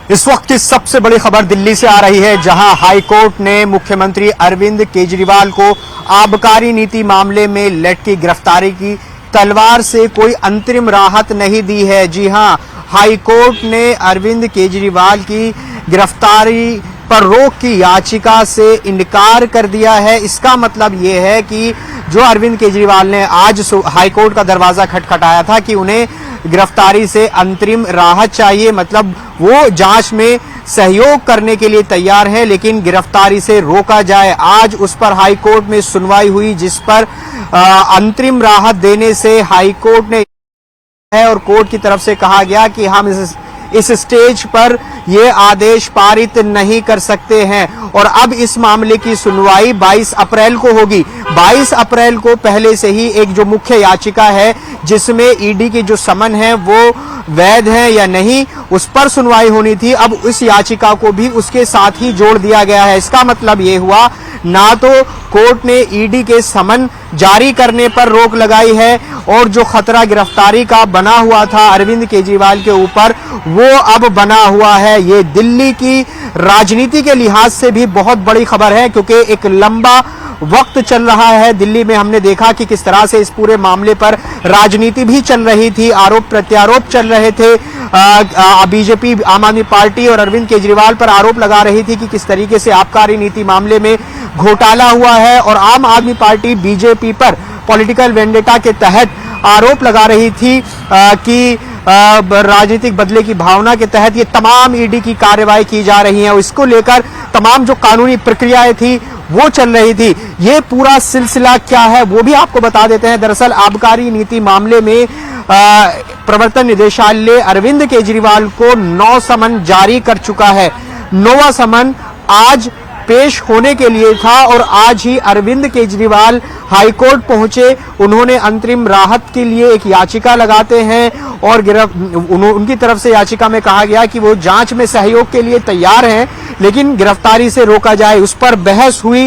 इस वक्त की सबसे बड़ी खबर दिल्ली से आ रही है, जहां हाईकोर्ट ने मुख्यमंत्री अरविंद केजरीवाल को आबकारी नीति मामले में लटकी गिरफ्तारी की तलवार से कोई अंतरिम राहत नहीं दी है। जी हां, हाईकोर्ट ने अरविंद केजरीवाल की गिरफ्तारी पर रोक की याचिका से इनकार कर दिया है। इसका मतलब यह है कि जो अरविंद केजरीवाल ने आज हाईकोर्ट का दरवाजा खटखटाया था कि उन्हें गिरफ्तारी से अंतरिम राहत चाहिए, मतलब वो जांच में सहयोग करने के लिए तैयार है, लेकिन गिरफ्तारी से रोका जाए। आज उस पर हाईकोर्ट में सुनवाई हुई, जिस पर अंतरिम राहत देने से हाईकोर्ट ने है और कोर्ट की तरफ से कहा गया कि हम इस स्टेज पर ये आदेश पारित नहीं कर सकते हैं और अब इस मामले की सुनवाई 22 अप्रैल को होगी। 22 अप्रैल को पहले से ही एक जो मुख्य याचिका है जिसमें ईडी की जो समन है वो वैध है या नहीं, उस पर सुनवाई होनी थी। अब उस याचिका को भी उसके साथ ही जोड़ दिया गया है। इसका मतलब ये हुआ, ना तो कोर्ट ने ईडी के समन जारी करने पर रोक लगाई है और जो खतरा गिरफ्तारी का बना हुआ था अरविंद केजरीवाल के ऊपर, वो अब बना हुआ है। ये दिल्ली की राजनीति के लिहाज से भी बहुत बड़ी खबर है, क्योंकि एक लंबा वक्त चल रहा है दिल्ली में। हमने देखा कि किस तरह से इस पूरे मामले पर राजनीति भी चल रही थी, आरोप प्रत्यारोप चल रहे थे। बीजेपी, आम आदमी पार्टी और अरविंद केजरीवाल पर आरोप लगा रही थी कि किस तरीके से आबकारी नीति मामले में घोटाला हुआ है, और आम आदमी पार्टी बीजेपी पर पॉलिटिकल वेंडेटा के तहत आरोप लगा रही थी कि राजनीतिक बदले की भावना के तहत ये तमाम ईडी की कार्रवाई की जा रही है। इसको लेकर तमाम जो कानूनी प्रक्रियाएं थी वो चल रही थी। ये पूरा सिलसिला क्या है वो भी आपको बता देते हैं। दरअसल आबकारी नीति मामले में प्रवर्तन निदेशालय अरविंद केजरीवाल को 9 समन जारी कर चुका है। 9वां समन आज पेश होने के लिए था और आज ही अरविंद केजरीवाल हाईकोर्ट पहुंचे। उन्होंने अंतरिम राहत के लिए एक याचिका लगाते हैं और उनकी तरफ से याचिका में कहा गया कि वो जांच में सहयोग के लिए तैयार हैं, लेकिन गिरफ्तारी से रोका जाए। उस पर बहस हुई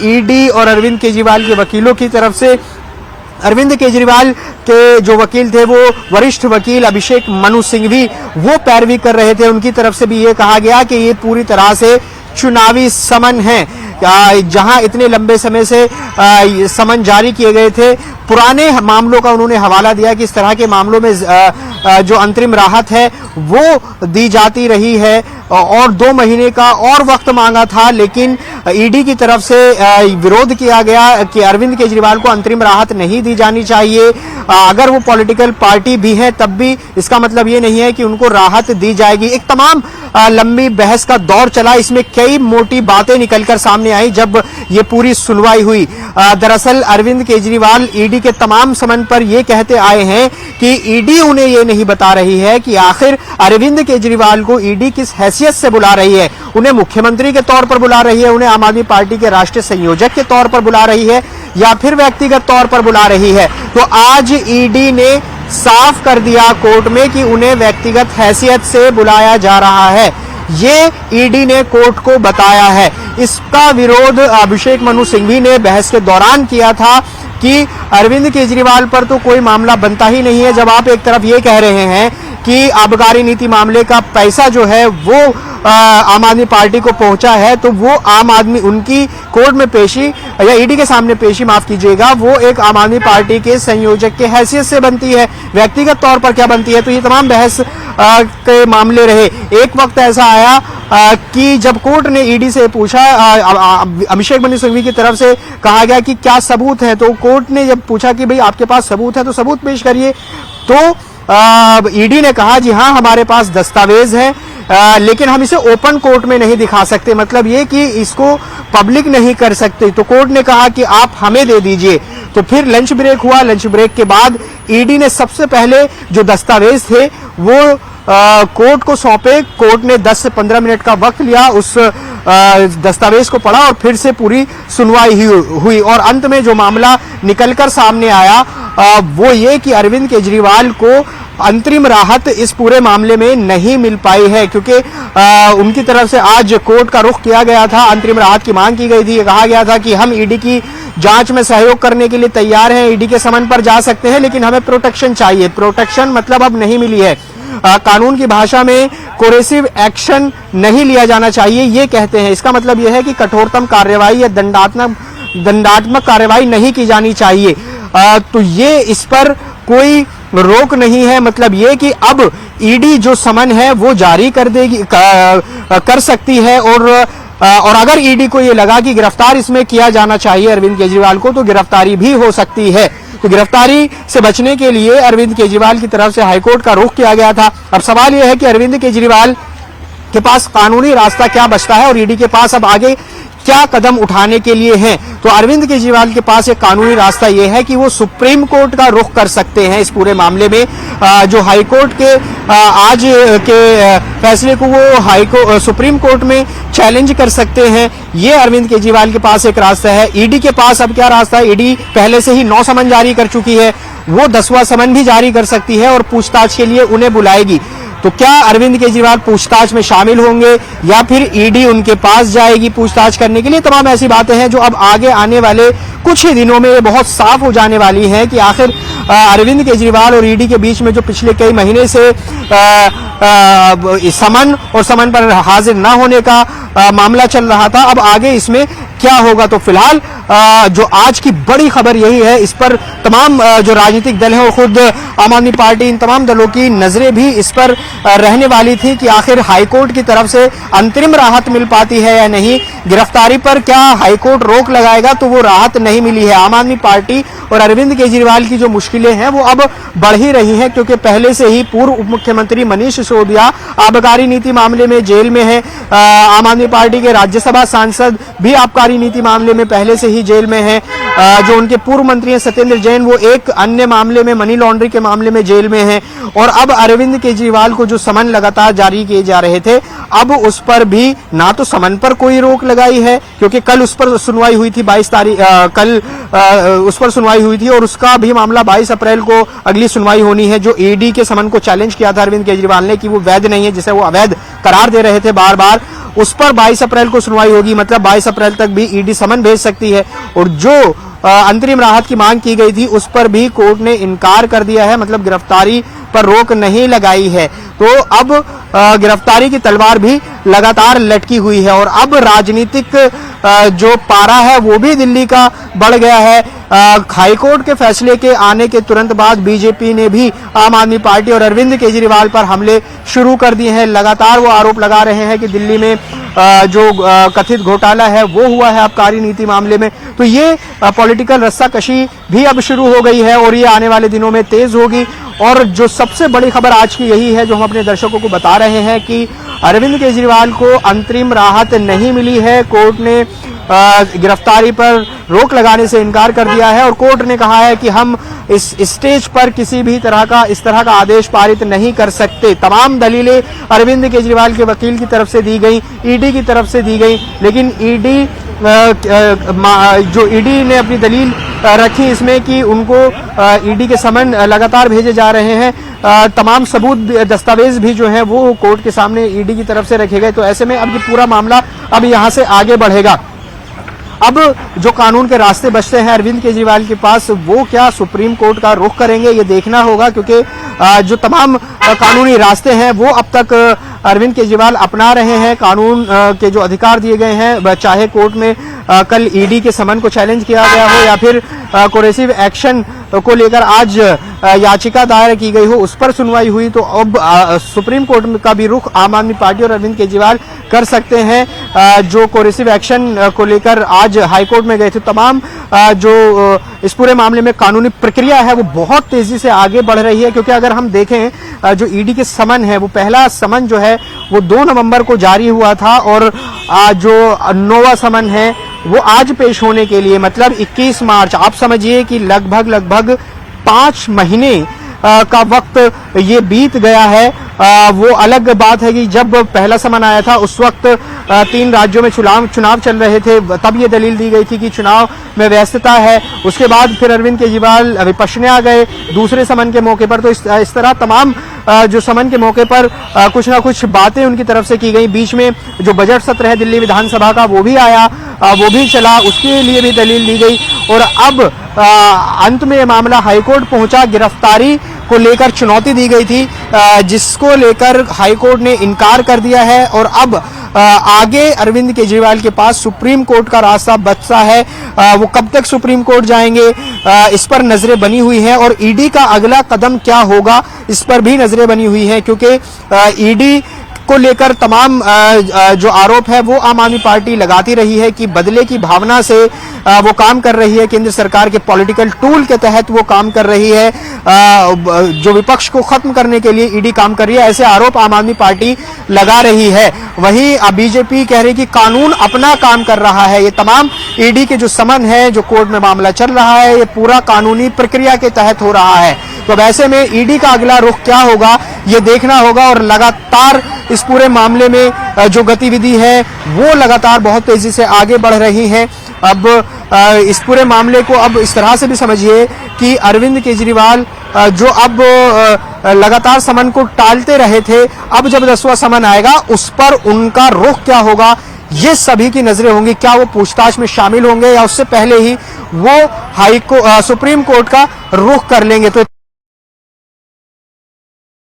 ईडी और अरविंद केजरीवाल के वकीलों की तरफ से। अरविंद केजरीवाल के जो वकील थे वो वरिष्ठ वकील अभिषेक मनु सिंघवी, वो पैरवी कर रहे थे। उनकी तरफ से भी ये कहा गया कि ये पूरी तरह से चुनावी समन है, जहां इतने लंबे समय से समन जारी किए गए थे। पुराने मामलों का उन्होंने हवाला दिया कि इस तरह के मामलों में जो अंतरिम राहत है वो दी जाती रही है और 2 महीने का और वक्त मांगा था, लेकिन ईडी की तरफ से विरोध किया गया कि अरविंद केजरीवाल को अंतरिम राहत नहीं दी जानी चाहिए। अगर वो पॉलिटिकल पार्टी भी है तब भी इसका मतलब ये नहीं है कि उनको राहत दी जाएगी। एक तमाम लंबी बहस का दौर चला, इसमें कई मोटी बातें निकलकर सामने आई जब ये पूरी सुनवाई हुई। दरअसल अरविंद केजरीवाल ईडी के तमाम समन पर ये कहते आए हैं कि ईडी उन्हें ये नहीं बता रही है कि आखिर अरविंद केजरीवाल को ईडी किस हैसियत से बुला रही है। उन्हें मुख्यमंत्री के तौर पर बुला रही है, उन्हें आम आदमी पार्टी के राष्ट्रीय संयोजक के तौर पर बुला रही है, या फिर व्यक्तिगत तौर पर बुला रही है। तो आज ईडी ने साफ कर दिया कोर्ट में कि उन्हें व्यक्तिगत हैसियत से बुलाया जा रहा है। ये ईडी ने कोर्ट को बताया है। इसका विरोध अभिषेक मनु सिंघवी ने बहस के दौरान किया था कि अरविंद केजरीवाल पर तो कोई मामला बनता ही नहीं है। जब आप एक तरफ ये कह रहे हैं कि आबकारी नीति मामले का पैसा जो है वो आम आदमी पार्टी को पहुंचा है, तो वो आम आदमी उनकी कोर्ट में पेशी या ईडी के सामने पेशी, माफ कीजिएगा, वो एक आम आदमी पार्टी के संयोजक के हैसियत से बनती है, व्यक्तिगत तौर पर क्या बनती है। तो ये तमाम बहस के मामले रहे। एक वक्त ऐसा आया कि जब कोर्ट ने ईडी से पूछा, अभिषेक मनु सिंघवी की तरफ से कहा गया कि क्या सबूत है, तो कोर्ट ने जब पूछा कि भाई आपके पास सबूत है तो सबूत पेश करिए, तो ईडी ने कहा जी हाँ हमारे पास दस्तावेज है, लेकिन हम इसे ओपन कोर्ट में नहीं दिखा सकते, मतलब ये कि इसको पब्लिक नहीं कर सकते। तो कोर्ट ने कहा कि आप हमें दे दीजिए। तो फिर लंच ब्रेक हुआ। लंच ब्रेक के बाद ईडी ने सबसे पहले जो दस्तावेज थे वो कोर्ट को सौंपे। कोर्ट ने 10 से 15 मिनट का वक्त लिया, उस दस्तावेज को पढ़ा और फिर से पूरी सुनवाई हुई और अंत में जो मामला निकलकर सामने आया वो ये कि अरविंद केजरीवाल को अंतरिम राहत इस पूरे मामले में नहीं मिल पाई है, क्योंकि उनकी तरफ से आज कोर्ट का रुख किया गया था। अंतरिम राहत की मांग की गई थी। कहा गया था कि हम ईडी की जांच में सहयोग करने के लिए तैयार हैं, ईडी के समन पर जा सकते हैं, लेकिन हमें प्रोटेक्शन चाहिए। प्रोटेक्शन मतलब अब नहीं मिली है। कानून की भाषा में कोरेसिव एक्शन नहीं लिया जाना चाहिए, ये कहते हैं। इसका मतलब यह है कि कठोरतम कार्रवाई या दंडात्मक कार्रवाई नहीं की जानी चाहिए। तो ये इस पर कोई रोक नहीं है। मतलब ये कि अब ईडी जो समन है वो जारी कर देगी, कर सकती है, और अगर ईडी को ये लगा कि गिरफ्तार इसमें किया जाना चाहिए अरविंद केजरीवाल को, तो गिरफ्तारी भी हो सकती है। तो गिरफ्तारी से बचने के लिए अरविंद केजरीवाल की तरफ से हाईकोर्ट का रुख किया गया था। अब सवाल यह है कि अरविंद केजरीवाल के पास कानूनी रास्ता क्या बचता है और ईडी के पास अब आगे क्या कदम उठाने के लिए हैं। तो अरविंद केजरीवाल के पास एक कानूनी रास्ता यह है कि वो सुप्रीम कोर्ट का रुख कर सकते हैं इस पूरे मामले में। जो हाईकोर्ट के आज के फैसले को वो सुप्रीम कोर्ट में चैलेंज कर सकते हैं। ये अरविंद केजरीवाल के पास एक रास्ता है। ईडी के पास अब क्या रास्ता है? ईडी पहले से ही 9 समन जारी कर चुकी है, वो 10वां समन भी जारी कर सकती है और पूछताछ के लिए उन्हें बुलाएगी। तो क्या अरविंद केजरीवाल पूछताछ में शामिल होंगे या फिर ईडी उनके पास जाएगी पूछताछ करने के लिए? तमाम ऐसी बातें हैं जो अब आगे आने वाले कुछ ही दिनों में ये बहुत साफ हो जाने वाली हैं कि आखिर अरविंद केजरीवाल और ईडी के बीच में जो पिछले कई महीने से समन और समन पर हाजिर न होने का मामला चल रहा था, अब आगे इसमें क्या होगा। तो फिलहाल जो आज की बड़ी खबर यही है, इस पर तमाम जो राजनीतिक दल हैं और खुद आम आदमी पार्टी, इन तमाम दलों की नजरें भी इस पर रहने वाली थी कि आखिर हाईकोर्ट की तरफ से अंतरिम राहत मिल पाती है या नहीं। गिरफ्तारी पर क्या हाईकोर्ट रोक लगाएगा? तो वो राहत नहीं मिली है। आम आदमी पार्टी और अरविंद केजरीवाल की जो मुश्किलें हैं वो अब बढ़ ही रही हैं, क्योंकि पहले से ही पूर्व उप मुख्यमंत्री मनीष सिसोदिया आबकारी नीति मामले में जेल में है। आम आदमी पार्टी के राज्यसभा सांसद भी आबकारी नीति मामले में पहले से ही जेल में है। जो उनके पूर्व मंत्री हैं सत्येंद्र जैन, वो एक अन्य मामले में, मनी लॉन्ड्रिंग के मामले में जेल में हैं। और अब अरविंद केजरीवाल को जो समन लगातार जारी किए जा रहे थे, अब उस पर भी ना तो समन पर कोई रोक लगाई है, क्योंकि कल उस पर सुनवाई हुई थी 22 तारीख, कल उस पर सुनवाई हुई थी और उसका भी मामला 22 अप्रैल को अगली सुनवाई होनी है। जो ईडी के समन को चैलेंज किया था अरविंद केजरीवाल ने कि वो वैध नहीं है, जिसे वो अवैध करार दे रहे थे बार बार, उस पर 22 अप्रैल को सुनवाई होगी। मतलब 22 अप्रैल तक भी ईडी समन भेज सकती है। और जो अंतरिम राहत की मांग की गई थी उस पर भी कोर्ट ने इनकार कर दिया है, मतलब गिरफ्तारी पर रोक नहीं लगाई है। तो अब गिरफ्तारी की तलवार भी लगातार लटकी हुई है और अब राजनीतिक जो पारा है वो भी दिल्ली का बढ़ गया है। हाईकोर्ट के फैसले के आने के तुरंत बाद बीजेपी ने भी आम आदमी पार्टी और अरविंद केजरीवाल पर हमले शुरू कर दिए हैं। लगातार वो आरोप लगा रहे हैं कि दिल्ली में जो कथित घोटाला है वो हुआ है आबकारी नीति मामले में। तो ये पॉलिटिकल रस्साकशी भी अब शुरू हो गई है और ये आने वाले दिनों में तेज होगी। और जो सबसे बड़ी खबर आज की यही है, जो हम अपने दर्शकों को बता रहे हैं, कि अरविंद केजरीवाल को अंतरिम राहत नहीं मिली है। कोर्ट ने गिरफ्तारी पर रोक लगाने से इनकार कर दिया है और कोर्ट ने कहा है कि हम इस स्टेज पर किसी भी तरह का इस तरह का आदेश पारित नहीं कर सकते। तमाम दलीलें अरविंद केजरीवाल के वकील की तरफ से दी गई, ईडी की तरफ से दी गई, लेकिन ईडी जो ईडी ने अपनी दलील रखी इसमें कि उनको ईडी के समन लगातार भेजे जा रहे हैं, तमाम सबूत दस्तावेज भी जो हैं वो कोर्ट के सामने ईडी की तरफ से रखे गए। तो ऐसे में अब ये पूरा मामला अब यहाँ से आगे बढ़ेगा। अब जो कानून के रास्ते बचते हैं अरविंद केजरीवाल के पास, वो क्या सुप्रीम कोर्ट का रुख करेंगे, ये देखना होगा, क्योंकि जो तमाम कानूनी रास्ते हैं वो अब तक अरविंद केजरीवाल अपना रहे हैं। कानून के जो अधिकार दिए गए हैं, चाहे कोर्ट में कल ईडी के समन को चैलेंज किया गया हो या फिर कोरेसिव एक्शन को लेकर आज याचिका दायर की गई हो, उस पर सुनवाई हुई, तो अब सुप्रीम कोर्ट का भी रुख आम आदमी पार्टी और अरविंद केजरीवाल कर सकते हैं। जो कोरेसिव एक्शन को लेकर आज हाईकोर्ट में गए थे, तमाम जो इस पूरे मामले में कानूनी प्रक्रिया है वो बहुत तेजी से आगे बढ़ रही है। क्योंकि अगर हम देखें जो ईडी के समन है, वो पहला समन जो है वो 2 नवंबर को जारी हुआ था और जो 9वां समन है वो आज पेश होने के लिए, मतलब 21 मार्च, आप समझिए कि लगभग 5 महीने का वक्त ये बीत गया है। वो अलग बात है कि जब पहला समन आया था उस वक्त 3 राज्यों में चुनाव चल रहे थे, तब ये दलील दी गई थी कि चुनाव में व्यस्तता है। उसके बाद फिर अरविंद केजरीवाल विपक्ष में आ गए दूसरे समन के मौके पर। तो इस तरह तमाम जो समन के मौके पर कुछ ना कुछ बातें उनकी तरफ से की गई। बीच में जो बजट सत्र है दिल्ली विधानसभा का वो भी आया, वो भी चला, उसके लिए भी दलील दी गई। और अब अंत में ये मामला हाईकोर्ट पहुंचा। गिरफ्तारी को लेकर चुनौती दी गई थी, जिसको लेकर हाईकोर्ट ने इनकार कर दिया है और अब आगे अरविंद केजरीवाल के पास सुप्रीम कोर्ट का रास्ता बचता है। वो कब तक सुप्रीम कोर्ट जाएंगे, इस पर नजरें बनी हुई हैं और ईडी का अगला कदम क्या होगा, इस पर भी नजरें बनी हुई हैं, क्योंकि ईडी को लेकर तमाम जो आरोप है वो आम आदमी पार्टी लगाती रही है कि बदले की भावना से वो काम कर रही है, केंद्र सरकार के पॉलिटिकल टूल के तहत वो काम कर रही है, जो विपक्ष को खत्म करने के लिए ईडी काम कर रही है, ऐसे आरोप आम आदमी पार्टी लगा रही है। वहीं बीजेपी कह रही है कि कानून अपना काम कर रहा है, ये तमाम ईडी के जो समन है, जो कोर्ट में मामला चल रहा है, ये पूरा कानूनी प्रक्रिया के तहत हो रहा है। तो अब ऐसे में ईडी का अगला रुख क्या होगा ये देखना होगा और लगातार इस पूरे मामले में जो गतिविधि है वो लगातार बहुत तेजी से आगे बढ़ रही है। अब इस पूरे मामले को अब इस तरह से भी समझिए कि अरविंद केजरीवाल जो अब लगातार समन को टालते रहे थे, अब जब 10वां समन आएगा उस पर उनका रुख क्या होगा ये सभी की नजरें होंगी। क्या वो पूछताछ में शामिल होंगे या उससे पहले ही वो सुप्रीम कोर्ट का रुख कर लेंगे। तो